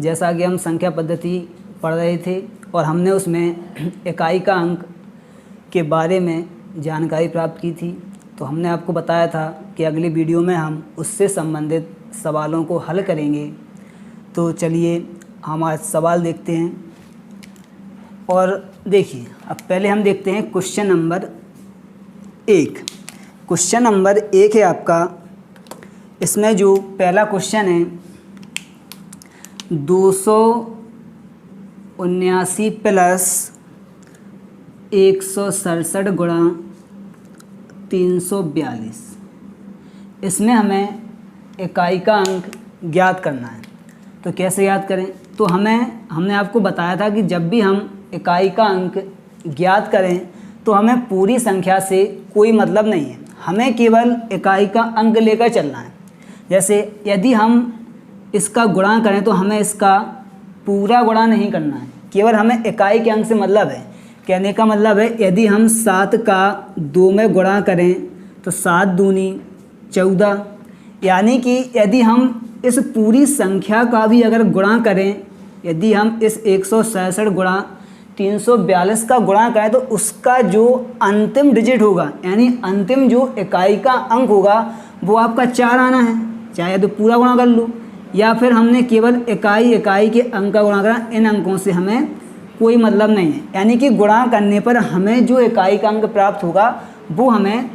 जैसा कि हम संख्या पद्धति पढ़ रहे थे और हमने उसमें इकाई का अंक के बारे में जानकारी प्राप्त की थी, तो हमने आपको बताया था कि अगली वीडियो में हम उससे संबंधित सवालों को हल करेंगे। तो चलिए हम आज सवाल देखते हैं। और देखिए, अब पहले हम देखते हैं क्वेश्चन नंबर 1। क्वेश्चन नंबर 1 है आपका। इसमें जो पहला क्वेश्चन है 279 प्लस 167 गुणा 342, इसमें हमें इकाई का अंक ज्ञात करना है। तो कैसे याद करें? तो हमने आपको बताया था कि जब भी हम इकाई का अंक ज्ञात करें तो हमें पूरी संख्या से कोई मतलब नहीं है, हमें केवल इकाई का अंक लेकर चलना है। जैसे यदि हम इसका गुणा करें तो हमें इसका पूरा गुणा नहीं करना है, केवल हमें इकाई के अंक से मतलब है। कहने का मतलब है यदि हम 7 का 2 में गुणा करें तो 7 दूनी 14, यानी कि यदि हम इस पूरी संख्या का भी अगर गुणा करें, यदि हम इस 167 गुणा 342 का गुणा करें तो उसका जो अंतिम डिजिट होगा, यानी अंतिम जो इकाई का अंक होगा वो आपका 4 आना है। चाहे तो पूरा गुणा कर लो या फिर हमने केवल इकाई के अंक का गुणा करा, इन अंकों से हमें कोई मतलब नहीं है। यानी कि गुणा करने पर हमें जो इकाई का अंक प्राप्त होगा वो हमें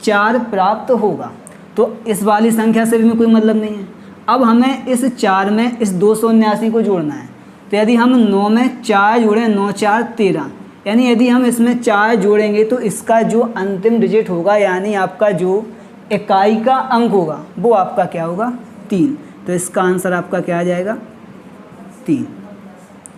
4 प्राप्त होगा। तो इस वाली संख्या से भी कोई मतलब नहीं है। अब हमें इस 4 में इस 279 को जोड़ना है। तो यदि हम 9 में 4 जोड़ें, 9 4 13, यानी यदि हम इसमें 4 जोड़ेंगे तो इसका जो अंतिम डिजिट होगा, यानी आपका जो इकाई का अंक होगा वो आपका क्या होगा? 3। तो इसका आंसर आपका क्या आ जाएगा? 3।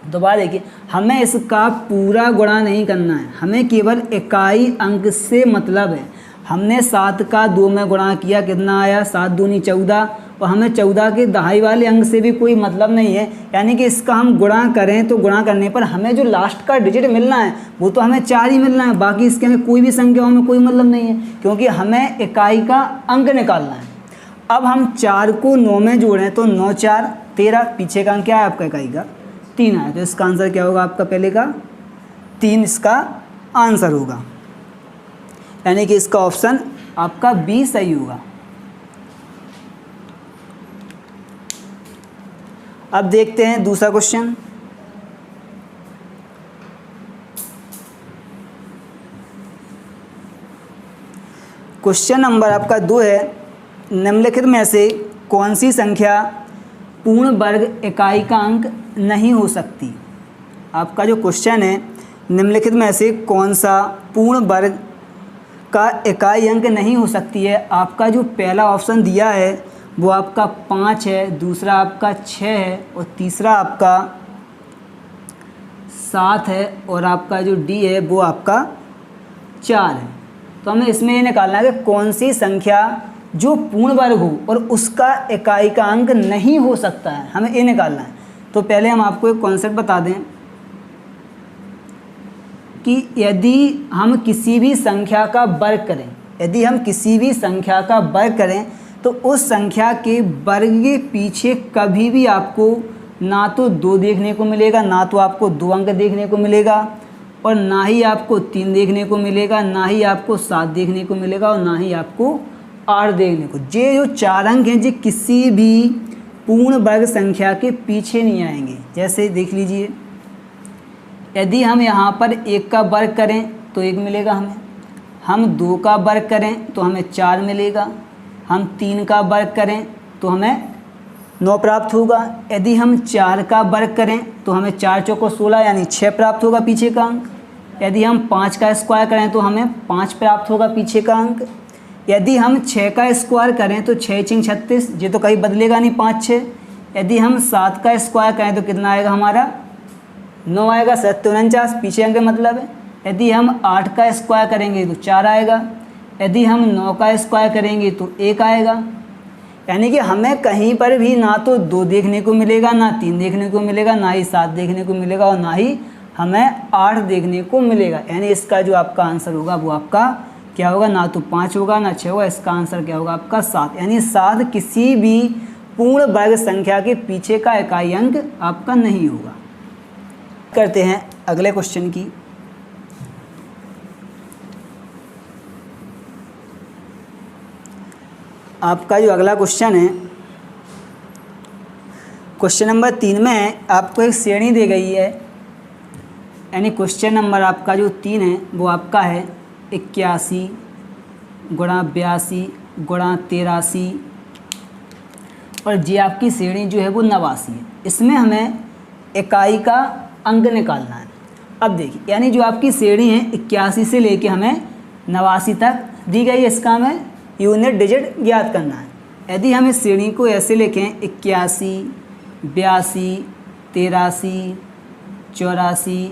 दोबारा देखिए, हमें इसका पूरा गुणा नहीं करना है, हमें केवल इकाई अंक से मतलब है। हमने 7 का 2 में गुणा किया, कितना आया? 7 दूनी 14, और हमें 14 के दहाई वाले अंक से भी कोई मतलब नहीं है। यानी कि इसका हम गुणा करें तो गुणा करने पर हमें जो लास्ट का डिजिट मिलना है वो तो हमें 4 ही मिलना है, बाकी इसके हमें कोई भी संख्याओं में कोई मतलब नहीं है, क्योंकि हमें इकाई का अंक निकालना है। अब हम 4 को 9 में जोड़ें तो 9 4 13, पीछे का अंक क्या है आपका इकाई का? 3 आया। तो इसका आंसर क्या होगा आपका? पहले का 3 इसका आंसर होगा, यानी कि इसका ऑप्शन आपका बी सही होगा। अब देखते हैं दूसरा क्वेश्चन। क्वेश्चन नंबर आपका 2 है। निम्नलिखित में से कौन सी संख्या पूर्ण वर्ग इकाई का अंक नहीं हो सकती? आपका जो क्वेश्चन है, निम्नलिखित में से कौन सा पूर्ण वर्ग का इकाई अंक नहीं हो सकती है? आपका जो पहला ऑप्शन दिया है वो आपका 5 है, दूसरा आपका 6 है और तीसरा आपका 7 है, और आपका जो डी है वो आपका 4 है। तो हमें इसमें ये निकालना है कि कौन सी संख्या जो पूर्ण वर्ग हो और उसका इकाई का अंक नहीं हो सकता है, हमें ये निकालना है। तो पहले हम आपको एक कॉन्सेप्ट बता दें कि यदि हम किसी भी संख्या का वर्ग करें, यदि हम किसी भी संख्या का वर्ग करें तो उस संख्या के वर्ग के पीछे कभी भी आपको ना तो 2 देखने को मिलेगा, ना तो आपको 2 अंक देखने को मिलेगा, और ना ही आपको 3 देखने को मिलेगा, ना ही आपको 7 देखने को मिलेगा, और ना ही आपको 8 देखने को। ये जो 4 अंक हैं ये किसी भी पूर्ण वर्ग संख्या के पीछे नहीं आएंगे। जैसे देख लीजिए, यदि हम यहाँ पर 1 का वर्ग करें तो 1 मिलेगा हमें, हम 2 का वर्ग करें तो हमें 4 मिलेगा, हम 3 का वर्ग करें तो हमें 9 प्राप्त होगा, यदि हम 4 का वर्ग करें तो हमें 4 चौको 16 यानी 6 प्राप्त होगा पीछे का अंक, यदि हम 5 का स्क्वायर करें तो हमें 5 प्राप्त होगा पीछे का अंक, यदि हम 6 का स्क्वायर करें तो 6 6 36, ये तो कहीं बदलेगा नहीं 5 6, यदि हम 7 का स्क्वायर करें तो कितना आएगा हमारा? 9 आएगा, 7 49 पीछे अंक मतलब है। यदि हम 8 का स्क्वायर करेंगे तो 4 आएगा, यदि हम 9 का स्क्वायर करेंगे तो 1 आएगा। यानी कि हमें कहीं पर भी ना तो 2 देखने को मिलेगा, ना 3 देखने को मिलेगा, ना ही 7 देखने को मिलेगा, और ना ही हमें 8 देखने को मिलेगा। यानी इसका जो आपका आंसर होगा वो आपका क्या होगा? ना तो 5 होगा ना 6 होगा, इसका आंसर क्या होगा आपका? 7। यानी 7 किसी भी पूर्ण वर्ग संख्या के पीछे का इकाई अंक आपका नहीं होगा। करते हैं अगले क्वेश्चन की। आपका जो अगला क्वेश्चन है, क्वेश्चन नंबर 3 में आपको एक श्रेणी दी गई है, यानी क्वेश्चन नंबर आपका जो 3 है वो आपका है 81 गुणा 82 गुणा 83 और जी आपकी श्रेणी जो है वो 89 है। इसमें हमें इकाई का अंक निकालना है। अब देखिए, यानी जो आपकी श्रेणी है 81 से लेके हमें 89 तक दी गई है, इसका हमें यूनिट डिजिट ज्ञात करना है। यदि हम इस श्रेणी को ऐसे लिखें 81 82 83 84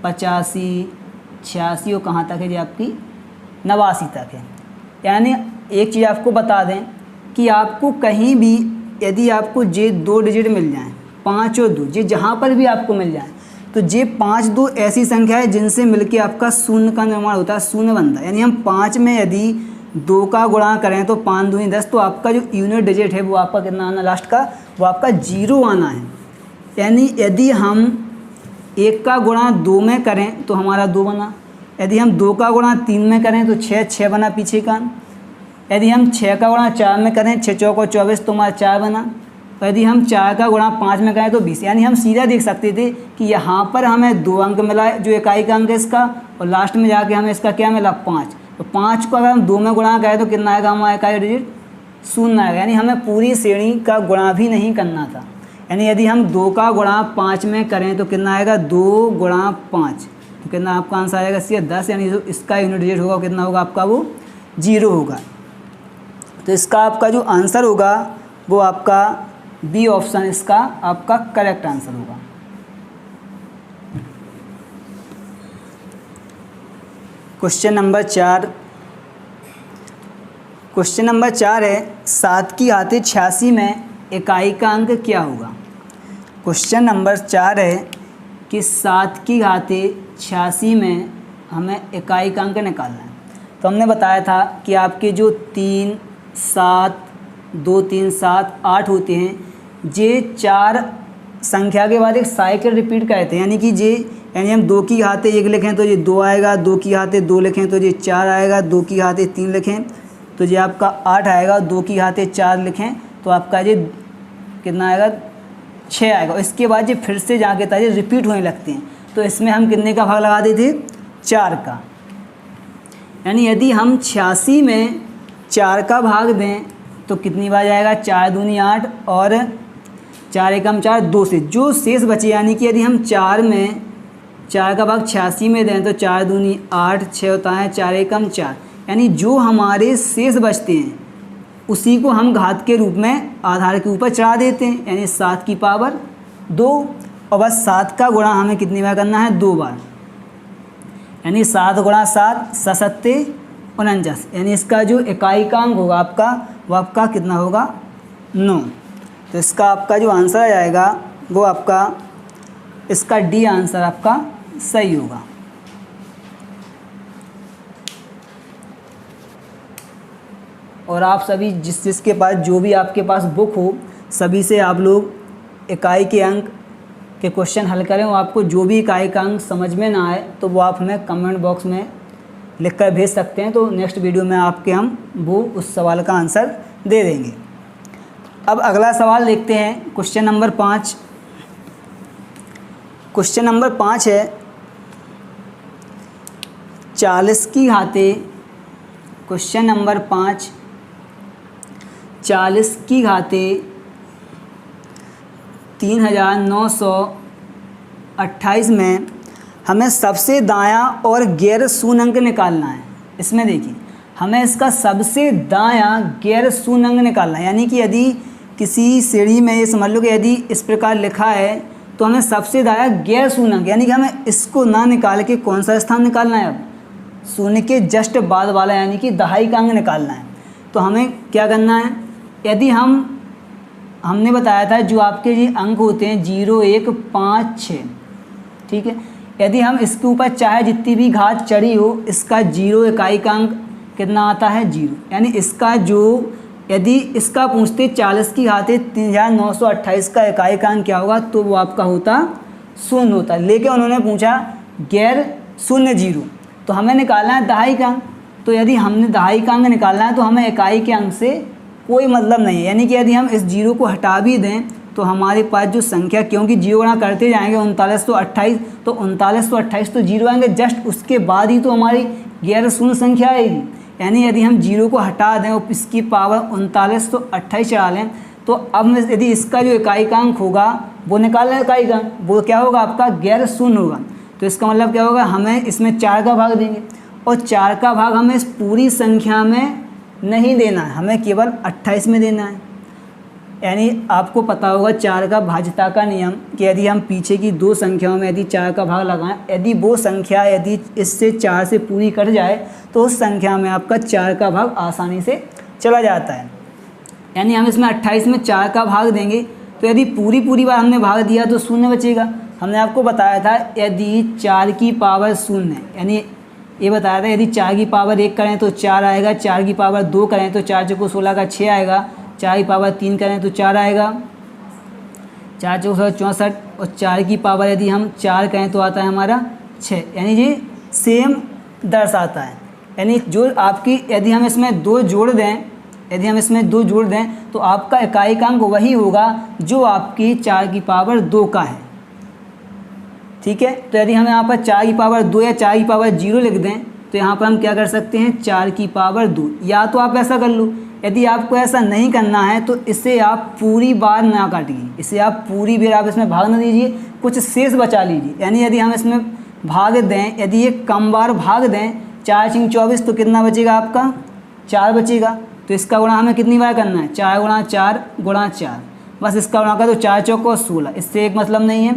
85 86 और कहाँ तक है जी आपकी 89 तक है। यानी एक चीज़ आपको बता दें कि आपको कहीं भी यदि आपको जे 2 डिजिट मिल जाएं, 5 और 2, जे जहाँ पर भी आपको मिल जाए तो जे 5 2 ऐसी संख्या है जिनसे मिलके आपका शून्य का निर्माण होता है, शून्य बनता है। यानी हम 5 में यदि 2 का गुणा करें तो 5 दूनी 10, तो आपका जो यूनिट डिजिट है वो आपका कितना आना लास्ट का, वो आपका 0 आना है। यानी यदि हम 1 का गुणा 2 में करें तो हमारा 2 बना, यदि हम 2 का गुणा 3 में करें तो 6 बना पीछे का, यदि हम 6 का गुणा 4 में करें 6 चौको 24 तो हमारा 4 बना, तो यदि हम 4 का गुणा 5 में करें तो 20। यानी हम सीधा देख सकते थे कि यहाँ पर हमें 2 अंक मिला है जो इकाई का अंक है इसका, और लास्ट में जाके हमें इसका क्या मिला 5। तो 5 को अगर हम 2 में गुणा करें तो कितना आएगा हमारा इकाई डिजिट 0 आएगा। यानी हमें पूरी श्रेणी का गुणा भी नहीं करना था। यानी यदि हम 2 का गुणा 5 में करें तो कितना आएगा 2 गुणा 5, तो कितना आपका आंसर आएगा इसका 10। यानी जो इसका यूनिट डिजिट होगा कितना होगा आपका, वो 0 होगा। तो इसका आपका जो आंसर होगा वो आपका बी ऑप्शन इसका आपका करेक्ट आंसर होगा। क्वेश्चन नंबर 4, क्वेश्चन नंबर 4 है 7 की घाते 86 में इकाई का अंक क्या होगा। क्वेश्चन नंबर 4 है कि 7 की घाते 86 में हमें इकाई का अंक निकालना है। तो हमने बताया था कि आपके जो 3 7 2 3 7 8 होते हैं, जे 4 संख्या के बाद एक साइकिल रिपीट करते हैं। यानी कि जे, यानी हम 2 की घाते 1 लिखें तो ये 2 आएगा, 2 की घाते 2 लिखें तो ये 4 आएगा, 2 की घाते 3 लिखें तो ये आपका 8 आएगा, 2 की घाते 4 लिखें तो आपका ये कितना आएगा 6 आएगा। इसके बाद ये फिर से जाके ताजे रिपीट होने लगते हैं, तो इसमें हम कितने का भाग लगा देते 4 का। यानी यदि हम 86 में 4 का भाग दें तो कितनी बार जाएगा 4 दूनी 8 और 4 एकम 4 2 से जो शेष बचे, यानी कि यदि हम 4 में 4 का भाग 86 में दें तो 4 दूनी 8 6 होता है 4 एकम 4। यानी जो हमारे शेष बचते हैं उसी को हम घात के रूप में आधार के ऊपर चढ़ा देते हैं, यानी 7 की पावर 2, और बस 7 का गुणा हमें कितनी बार करना है 2 बार। यानी 7 गुणा 7 सत्ते 49। यानी इसका जो इकाई का अंक होगा आपका वो आपका कितना होगा 9। तो इसका आपका जो आंसर आ जाएगा वो आपका इसका डी आंसर आपका सही होगा। और आप सभी जिसके पास जो भी आपके पास बुक हो सभी से आप लोग इकाई के अंक के क्वेश्चन हल करें, और आपको जो भी इकाई का अंक समझ में ना आए तो वो आप हमें कमेंट बॉक्स में लिख कर भेज सकते हैं। तो नेक्स्ट वीडियो में आपके हम वो उस सवाल का आंसर दे देंगे। अब अगला सवाल देखते हैं, क्वेश्चन नंबर 5। क्वेश्चन नंबर 5 है 40 की घाते, क्वेश्चन नंबर 5 40 की घाते 3928 में हमें सबसे दायां और गैर शून्य अंक निकालना है। इसमें देखिए हमें इसका सबसे दायां गैर शून्य अंक निकालना है। यानी कि यदि किसी श्रेणी में ये समझ लो कि यदि इस प्रकार लिखा है तो हमें सबसे दायां गैर शून्य अंक, यानी कि हमें इसको ना निकाल के कौन सा स्थान निकालना है, अब शून्य के जस्ट बाद वाला, यानी कि दहाई का अंक निकालना है। तो हमें क्या करना है, यदि हमने बताया था जो आपके ये अंक होते हैं 0 1 5 6, ठीक है। यदि हम इसके ऊपर चाहे जितनी भी घात चढ़ी हो, इसका 0 इकाई का अंक कितना आता है 0। यानी इसका जो यदि इसका पूछते 40 की घात 3928 का इकाई क्या होगा, तो वो आपका होता शून्य होता। लेकिन उन्होंने पूछा गैर शून्य जीरो, तो हमें निकालना है दहाई का अंक। तो यदि हमने दहाई का अंक निकालना है तो हमें इकाई के अंक से कोई मतलब नहीं है। यानी कि यदि हम इस जीरो को हटा भी दें तो हमारे पास जो संख्या, क्योंकि जीरो गुणा करते जाएंगे 39 तो 28, तो 39 तो 28 तो जीरो आएंगे, जस्ट उसके बाद ही तो हमारी गैर शून्य संख्या आएगी। यानी यदि हम जीरो को हटा दें और इसकी पावर 39 तो 28 चढ़ा लें, तो अब यदि इसका जो इकाई का अंक होगा वो निकालना इकाई का अंक, वो क्या होगा आपका गैर शून्य होगा। तो इसका मतलब क्या होगा, हमें इसमें 4 का भाग देंगे और 4 का भाग हमें इस पूरी संख्या में नहीं देना है, हमें केवल 28 में देना है। यानी आपको पता होगा 4 का भाज्यता का नियम कि यदि हम पीछे की दो संख्याओं में यदि 4 का भाग लगाएं, यदि वो संख्या यदि इससे 4 से पूरी कट जाए तो उस संख्या में आपका 4 का भाग आसानी से चला जाता है। यानी हम इसमें 28 में 4 का भाग देंगे तो यदि पूरी बार हमने भाग दिया तो शून्य बचेगा। हमने आपको बताया था यदि 4 की पावर शून्य, यानी ये बताया था यदि 4 की पावर 1 करें तो 4 आएगा, 4 की पावर 2 करें तो 4 चौको 16 का 6 आएगा, 4 की पावर 3 करें तो 4 आएगा, 4 चौको 64, और 4 की पावर यदि हम 4 करें तो आता है हमारा 6। यानी ये सेम दर्शाता है। यानी जो आपकी यदि हम इसमें 2 जोड़ दें, यदि हम इसमें 2 जोड़ दें तो आपका इकाई का अंक वही होगा जो आपकी 4 की पावर 2 का है। ठीक है, तो यदि हम यहाँ पर 4 की पावर 2 या 4 की पावर 0 लिख दें तो यहाँ पर हम क्या कर सकते हैं 4 की पावर 2, या तो आप ऐसा कर लो। यदि आपको ऐसा नहीं करना है तो इसे आप पूरी बार ना काटिए, इसे आप पूरी बार आप इसमें भाग ना दीजिए, कुछ शेष बचा लीजिए। यानी यदि हम इसमें भाग दें, यदि ये कम बार भाग दें, 4 × 24 तो कितना बचेगा आपका 4 बचेगा। तो इसका गुणा हमें कितनी बार करना है 4 × 4 × 4, बस इसका गुणा कर तो 4 चौको 16, इससे एक मतलब नहीं है,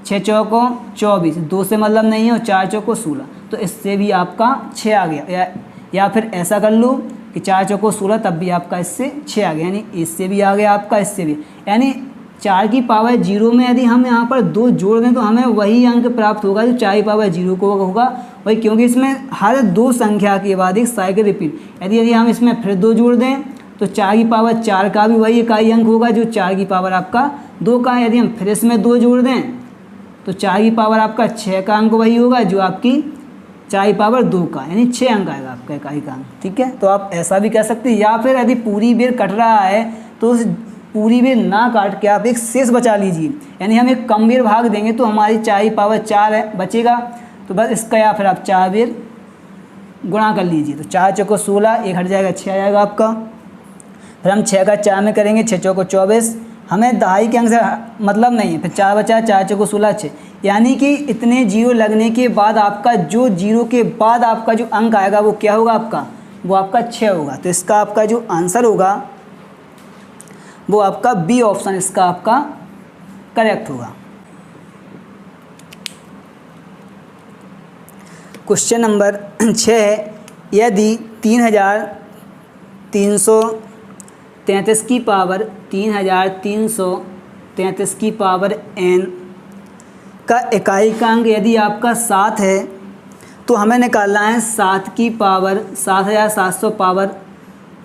6 चौको 24, 2 से मतलब नहीं है और 4 चौको 16, तो इससे भी आपका 6 आ गया। या फिर ऐसा कर लो कि 4 चौको 16 तब भी आपका इससे 6 आ गया, यानी इससे भी आ गया आपका, इससे भी। यानी 4 की पावर 0 में यदि हम यहाँ पर 2 जोड़ दें तो हमें वही अंक प्राप्त होगा जो 4 की पावर 0 को होगा वही, क्योंकि इसमें हर 2 संख्या के बाद एक साइकिल रिपीट। यदि हम इसमें फिर 2 जोड़ दें तो 4 की पावर 4 का भी वही इकाई अंक होगा जो 4 की पावर आपका 2 का है। यदि हम फिर इसमें 2 जोड़ दें तो 4 की पावर आपका 6 का अंक वही होगा जो आपकी 4 की पावर 2 का, यानी 6 अंक आएगा आपका इकाई का अंक। ठीक है, तो आप ऐसा भी कह सकते हैं। या फिर यदि पूरी बेर कट रहा है तो उस पूरी बेर ना काट के आप एक शेष बचा लीजिए, यानी हम एक कम बेर भाग देंगे तो हमारी 4 की पावर 4 है बचेगा, तो बस इसका या फिर आप 4 बेर गुणा कर लीजिए। तो 4 चौको 16, एक हट जाएगा 6 आ जाएगा आपका। फिर हम 6 का 4 में करेंगे, 6 चौको 24, हमें दहाई के अंक से मतलब नहीं है। फिर 4 बचा, 4 चौको 16 6, यानी कि इतने जीरो लगने के बाद आपका जो जीरो के बाद आपका जो अंक आएगा वो क्या होगा आपका, वो आपका 6 होगा। तो इसका आपका जो आंसर होगा वो आपका बी ऑप्शन इसका आपका करेक्ट होगा। क्वेश्चन नंबर 6 है, यदि 3333 की पावर 3333 की पावर n का इकाई का अंक यदि आपका 7 है तो हमें निकालना है 7 की पावर 7700 पावर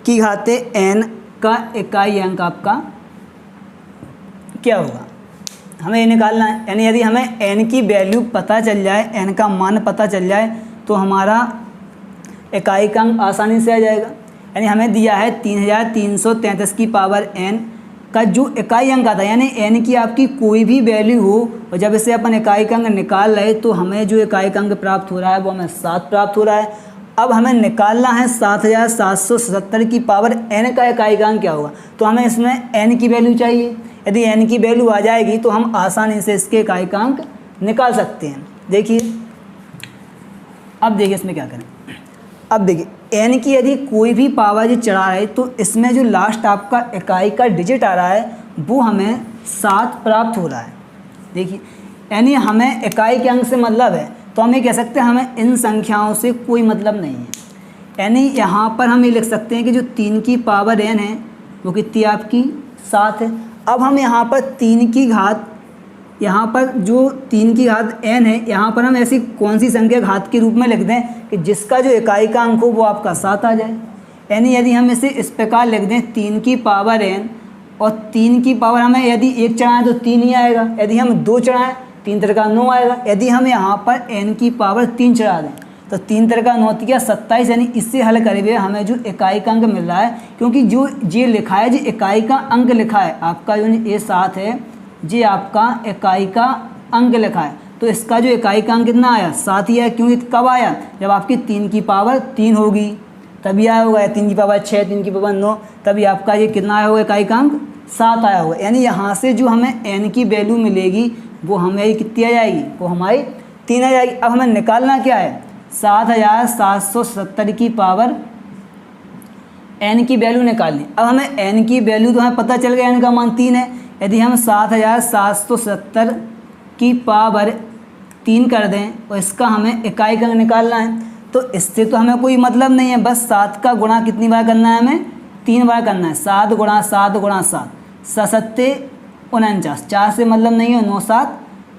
की घाते n का इकाई अंक आपका क्या होगा, हमें ये निकालना है। यानी यदि हमें n की वैल्यू पता चल जाए, n का मान पता चल जाए तो हमारा इकाई का अंक आसानी से आ जाएगा। यानी हमें दिया है 3333 की पावर n का जो इकाई अंक आता है, यानी n की आपकी कोई भी वैल्यू हो और जब इसे अपन इकाई का अंक निकाल रहे तो हमें जो इकाई का अंक प्राप्त हो रहा है वो हमें 7 प्राप्त हो रहा है। अब हमें निकालना है 7777 की पावर n का इकाई का अंक क्या होगा, तो हमें इसमें n की वैल्यू चाहिए। यदि n की वैल्यू आ जाएगी तो हम आसानी से इसके इकाई का अंक निकाल सकते हैं। देखिए, अब देखिए इसमें क्या करें। अब देखिए n की यदि कोई भी पावर जो चढ़ा है तो इसमें जो लास्ट आपका इकाई का डिजिट आ रहा है वो हमें 7 प्राप्त हो रहा है। देखिए, यानी हमें इकाई के अंक से मतलब है, तो हम ये कह सकते हैं हमें इन संख्याओं से कोई मतलब नहीं है। यानी यहाँ पर हम ये लिख सकते हैं कि जो 3 की पावर n है वो कितनी आपकी 7 है। अब हम यहाँ पर 3 की घात, यहाँ पर जो 3 की घात n है, यहाँ पर हम ऐसी कौन सी संख्या घात के रूप में लिख दें कि जिसका जो इकाई का अंक हो वो आपका 7 आ जाए। यानी यदि हम इसे इस प्रकार लिख दें 3 की पावर n और 3 की पावर हमें यदि 1 चढ़ाएं तो 3 ही आएगा, यदि हम 2 चढ़ाएं 3 3 का 9 आएगा, यदि हम यहाँ पर n की पावर 3 चढ़ा दें तो 3 3 का 9 क्या 27, यानी इससे हल करे हुए हमें जो इकाई का अंक मिल रहा है, क्योंकि जो ये लिखा है जो इकाई का अंक लिखा है आपका जो ये 7 है, ये आपका इकाई का अंक लिखा है, तो इसका जो इकाई का अंक कितना आया 7 ही है। क्योंकि कब आया, जब आपकी 3 की पावर 3 होगी तभी आया होगा, 3 की पावर 6 3 की पावर 9 तभी आपका ये कितना आया होगा इकाई का अंक 7 आया होगा। यानी यहाँ से जो हमें n की वैल्यू मिलेगी वो हमें कितनी आ जाएगी, वो हमारी 3 आ जाएगी। अब हमें निकालना क्या है, 7770 की पावर n की वैल्यू निकालनी। अब हमें n की वैल्यू तो हमें पता चल गया n का मान 3 है, यदि हम 7770 की पावर 3 कर दें और इसका हमें इकाई का अंक निकालना है, तो इससे तो हमें कोई मतलब नहीं है, बस 7 का गुणा कितनी बार करना है, हमें 3 बार करना है। 7 गुणा 7 गुणा 7 सत्ते 49, 4 से मतलब नहीं है, 9 7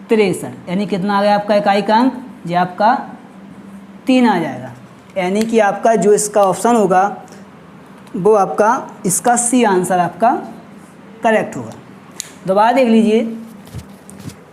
63, यानी कितना आ गया आपका इकाई का अंक, ये आपका 3 आ जाएगा। यानी कि आपका जो इसका ऑप्शन होगा वो आपका इसका सी आंसर आपका करेक्ट होगा। दोबारा देख लीजिए,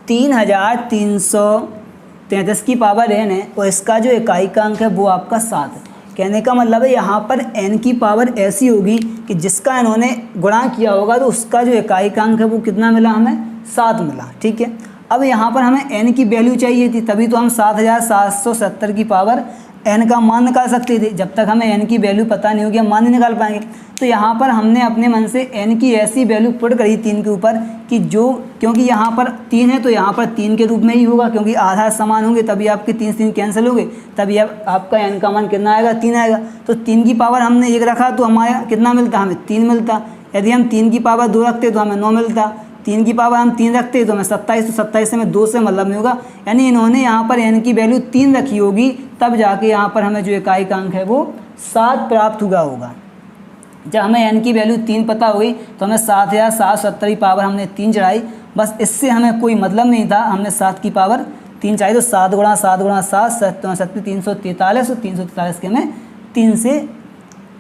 3333 की पावर n है और इसका जो इकाई का अंक है वो आपका 7 है। कहने का मतलब है यहाँ पर n की पावर ऐसी होगी कि जिसका इन्होंने गुणा किया होगा तो उसका जो इकाई का अंक है वो कितना मिला, हमें 7 मिला। ठीक है, अब यहाँ पर हमें n की वैल्यू चाहिए थी, तभी तो हम 7770 की पावर n का मान निकाल सकते थे। जब तक हमें n की वैल्यू पता नहीं होगी हम मान नहीं निकाल पाएंगे। तो यहाँ पर हमने अपने मन से n की ऐसी वैल्यू पुट करी 3 के ऊपर कि जो, क्योंकि यहाँ पर 3 है तो यहाँ पर 3 के रूप में ही होगा, क्योंकि आधार समान होंगे तभी आपके 3 3 कैंसिल होंगे, तभी आपका n का मान कितना आएगा, 3 आएगा। तो 3 की पावर हमने 1 रखा तो हमारा कितना मिलता, हमें 3 मिलता। यदि हम 3 की पावर 2 रखते तो हमें 9 मिलता। 3 की पावर हम 3 रखते तो हमें 27, तो 27 से हमें 2 से मतलब नहीं होगा। यानी इन्होंने यहाँ पर n की वैल्यू 3 रखी होगी, तब जाके यहाँ पर हमें जो इकाई का अंक है वो 7 प्राप्त हुआ होगा। जब हमें n की वैल्यू 3 पता हुई तो हमें 7770 की पावर हमने 3 चढ़ाई, बस इससे हमें कोई मतलब नहीं था, हमने 7 की पावर 3 चढ़ाई। तो 7 गुणा 7 गुणा 7 343, और 343 के हमें 3 से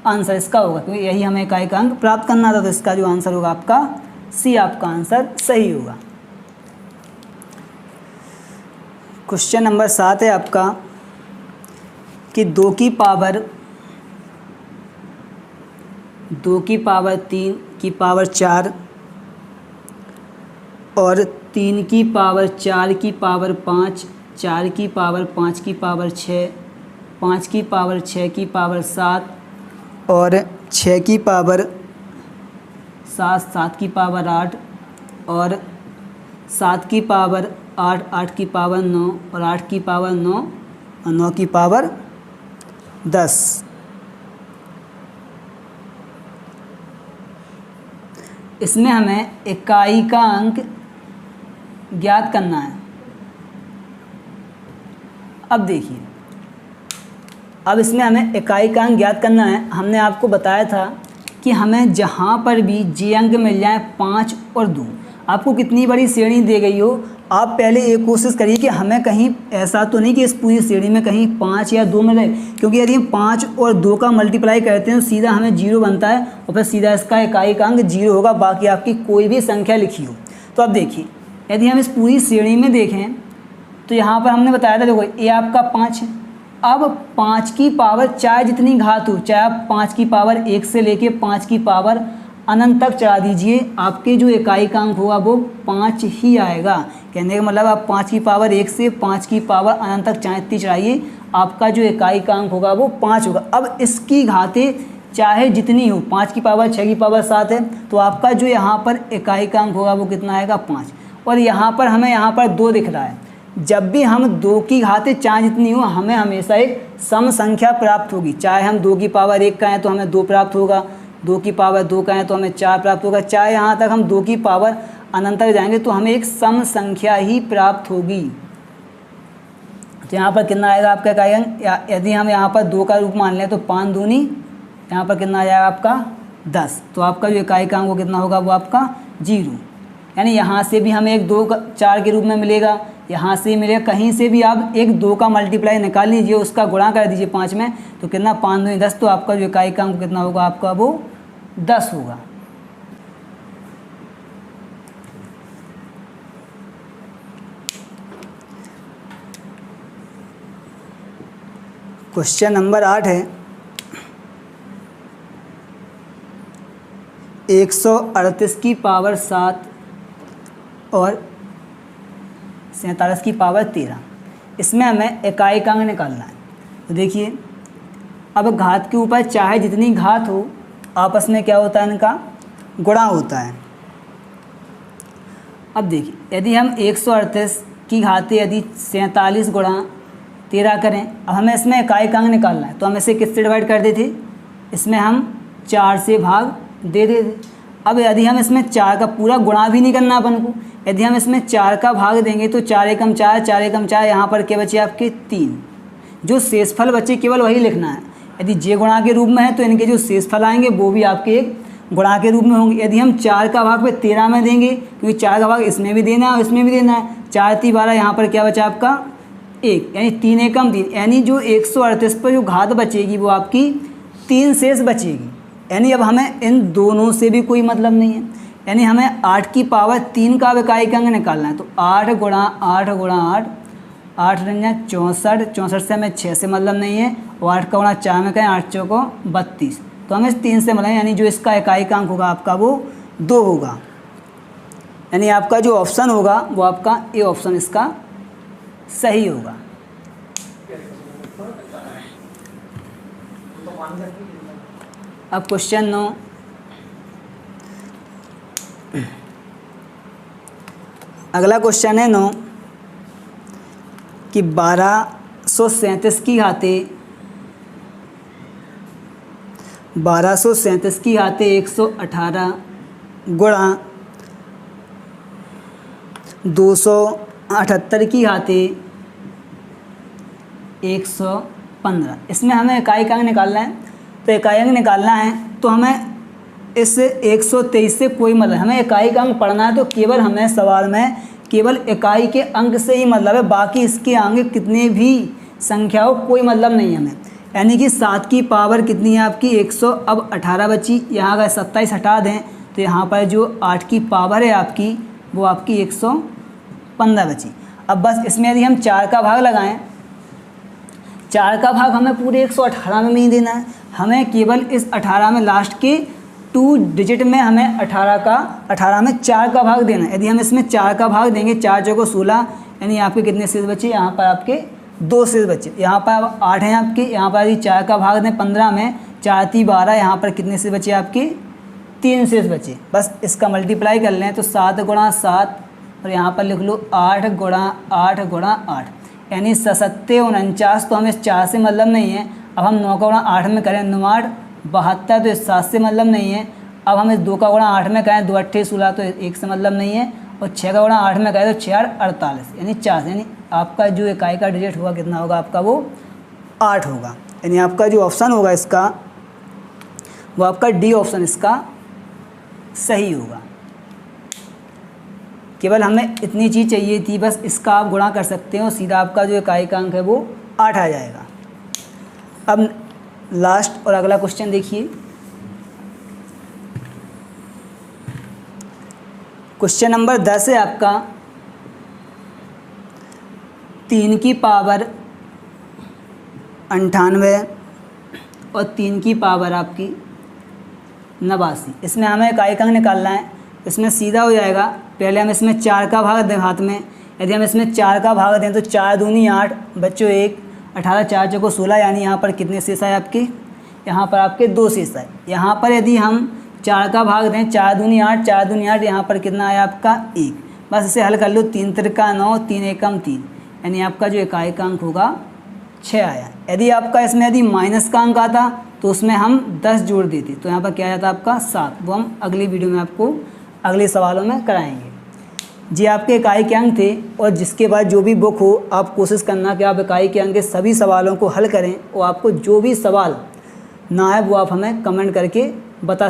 आंसर इसका होगा, क्योंकि यही हमें इकाई का अंक प्राप्त करना था। तो इसका जो आंसर होगा आपका सी, आपका आंसर सही होगा। क्वेश्चन नंबर 7 है आपका कि 2 की पावर 3 की पावर 4 और 3 की पावर 4 की पावर 5, 4 की पावर 5 की पावर 6, 5 की पावर 6 की पावर 7 और 6 की पावर 7, 7 की पावर 8 और 7 की पावर 8, 8 की पावर 9 और 8 की पावर 9 और 9 की पावर 10। इसमें हमें इकाई का अंक ज्ञात करना है। अब देखिए, अब इसमें हमें इकाई का अंक ज्ञात करना है। हमने आपको बताया था कि हमें जहाँ पर भी जे अंक मिल जाए 5 और 2, आपको कितनी बड़ी श्रेणी दी गई हो, आप पहले एक कोशिश करिए कि हमें कहीं ऐसा तो नहीं कि इस पूरी श्रेणी में कहीं 5 या 2 मिले, क्योंकि यदि हम 5 और 2 का मल्टीप्लाई करते हैं तो सीधा हमें 0 बनता है और फिर सीधा इसका इकाई का अंक 0 होगा, बाकी आपकी कोई भी संख्या लिखी हो। तो अब देखिए, यदि हम इस पूरी श्रेणी में देखें तो यहाँ पर हमने बताया था, देखो ये आपका 5 है। अब 5 की पावर चाहे जितनी घात हो, चाहे आप 5 की पावर 1 से लेके 5 की पावर अनंत तक चढ़ा दीजिए, आपके जो इकाई का अंक होगा वो 5 ही आएगा। कहने का मतलब आप 5 की पावर 1 से 5 की पावर अनंत तक चाहे इतनी चढ़ाइए, आपका जो इकाई का अंक होगा वो 5 होगा। अब इसकी घातें चाहे जितनी हो, 5 की पावर 6 की पावर 7 है, तो आपका जो यहाँ पर इकाई का अंक होगा वो कितना आएगा 5। और यहाँ पर हमें यहाँ पर 2 दिख रहा है। जब भी हम 2 की घातें चाहे जितनी हो, हमें हमेशा एक सम संख्या प्राप्त होगी। चाहे हम 2 की पावर 1 का हैं तो हमें 2 प्राप्त होगा, 2 की पावर 2 का है तो हमें 4 प्राप्त होगा, चाहे यहाँ तक हम 2 की पावर अनंत तक जाएंगे तो हमें एक सम संख्या ही प्राप्त होगी। तो यहाँ पर कितना आएगा आपका इकाई अंक, यदि हम यहाँ पर 2 का रूप मान लें तो 5 दूनी, यहाँ पर कितना आ जाएगा आपका 10। तो आपका जो इकाई का अंक वो कितना होगा, वो आपका 0। यानी यहाँ से भी हमें 1 2 4 के रूप में मिलेगा, यहाँ से मिलेगा, कहीं से भी आप 1 2 का मल्टीप्लाई निकाल लीजिए, उसका गुणा कर दीजिए 5 में, तो कितना 5 दूनी 10, तो आपका जो इकाई का अंक कितना होगा आपका वो 10 होगा। क्वेश्चन नंबर 8 है 138 की पावर 7 और 47 की पावर 13, इसमें हमें इकाई का अंक निकालना है। तो देखिए, अब घात के ऊपर चाहे जितनी घात हो, आपस में क्या होता है, इनका गुणा होता है। अब देखिए, यदि हम 138 की घात यदि 47 गुणा 13 करें, अब हमें इसमें इकाई का अंक निकालना है, तो हम इसे किससे डिवाइड कर देते, इसमें हम 4 से भाग दे देते। अब यदि हम इसमें 4 का पूरा गुणा भी नहीं करना अपन को, यदि हम इसमें 4 का भाग देंगे तो 4 एकम 4, 4 एकम 4, यहाँ पर क्या बचे आपके 3, जो शेषफल बचे केवल वही लिखना है। यदि जे गुणा के रूप में है तो इनके जो शेषफल आएंगे वो भी आपके एक गुणा के रूप में होंगे। यदि हम 4 का भाग पे 13 में देंगे, क्योंकि 4 का भाग इसमें भी देना है और इसमें भी देना है, 4 3 12, यहाँ पर क्या बचा आपका 1, यानी 3 एकम 3, यानी जो 138 पर जो घात बचेगी वो आपकी 3 शेष बचेगी। यानी अब हमें इन दोनों से भी कोई मतलब नहीं है, यानी हमें 8 की पावर 3 का इकाई का अंक निकालना है। तो 8 गुणा 8 गुणा 8, 8 रंजा 64, 64 से हमें 6 से मतलब नहीं है, और 8 का गुणा 4 में कहें 8 चौको 32, तो हमें 3 से मतलब, यानी जो इसका इकाई का अंक होगा आपका वो 2 होगा। यानी आपका जो ऑप्शन होगा वो आपका ए ऑप्शन इसका सही होगा। अब क्वेश्चन 9, अगला क्वेश्चन है 9 कि 1237 की घाते 118 गुणा 278 की घाते 115, इसमें हमें इकाई का अंक निकालना है। तो इकाई अंक निकालना है तो हमें इस 123 से कोई मतलब, हमें इकाई का अंक पढ़ना है तो केवल हमें सवाल में केवल इकाई के अंक से ही मतलब है, बाकी इसके आगे कितने भी संख्या हो कोई मतलब नहीं है हमें। यानी कि 7 की पावर कितनी है आपकी 100, अब 18 बची, यहाँ अगर 27 हटा दें तो यहाँ पर जो 8 की पावर है आपकी वो आपकी 115 बची। अब बस इसमें यदि हम 4 का भाग लगाएं, 4 का भाग हमें पूरे 118 में नहीं देना है, हमें केवल इस 18 में लास्ट के 2 डिजिट में हमें 18 में 4 का भाग देना है। यदि हम इसमें 4 का भाग देंगे, 4 चौको 16, यानी आपके कितने शेष बचे, यहाँ पर आपके 2 शेष बचे। यहाँ पर 8 हैं आपके, यहाँ पर यदि 4 का भाग दें 15 में, 4 3 12, यहाँ पर कितने शेष बचे आपके 3 शेष बचे। बस इसका मल्टीप्लाई कर लें तो 7 गुणा 7, और यहाँ पर लिख लो 8 गुणा 8 गुणा 8, यानी 7 49, तो हमें 4 से मतलब नहीं है। अब हम 9 का गुणा 8 में करें 9 8 72, तो इस 7 से मतलब नहीं है। अब हम इस 2 का गुणा 8 में करें 2 8 16, तो 1 से मतलब नहीं है। और 6 का गुणा 8 में करें तो 6 8 48, यानी 4, यानी आपका जो इकाई का डिजिट होगा कितना होगा आपका वो 8 होगा। यानी आपका जो ऑप्शन होगा इसका वो आपका डी ऑप्शन इसका सही होगा। केवल हमें इतनी चीज़ चाहिए थी, बस इसका आप गुणा कर सकते हो, सीधा आपका जो इकाई का अंक है वो 8 आ जाएगा। अब लास्ट और अगला क्वेश्चन देखिए, क्वेश्चन नंबर 10 है आपका 3 की पावर 98 और 3 की पावर आपकी 89, इसमें हमें इकाई का अंक निकालना है। इसमें सीधा हो जाएगा, पहले हम इसमें 4 का भाग दें हाथ में, यदि हम इसमें 4 का भाग दें तो 4 दूनी 8, बच्चों 1, 18 4 चौको 16, यानी यहाँ पर कितने शेष आए आपके, यहाँ पर आपके 2 शेष आए। यहाँ पर यदि हम 4 का भाग दें, 4 दूनी 8, 4 दूनी 8, यहाँ पर कितना आया आपका 1। बस इसे हल कर लो, 3 तिरका 9, 3 एकम 3, यानी आपका जो इकाई का अंक होगा 6 आया। यदि आपका इसमें यदि माइनस का अंक आता तो उसमें हम 10 जोड़ देते, तो यहाँ पर क्या आ जाता आपका 7। वो हम अगली वीडियो में आपको अगले सवालों में कराएंगे। जी आपके इकाई के अंक थे, और जिसके बाद जो भी बुक हो आप कोशिश करना कि आप इकाई के अंक के सभी सवालों को हल करें, और आपको जो भी सवाल ना है वो आप हमें कमेंट करके बता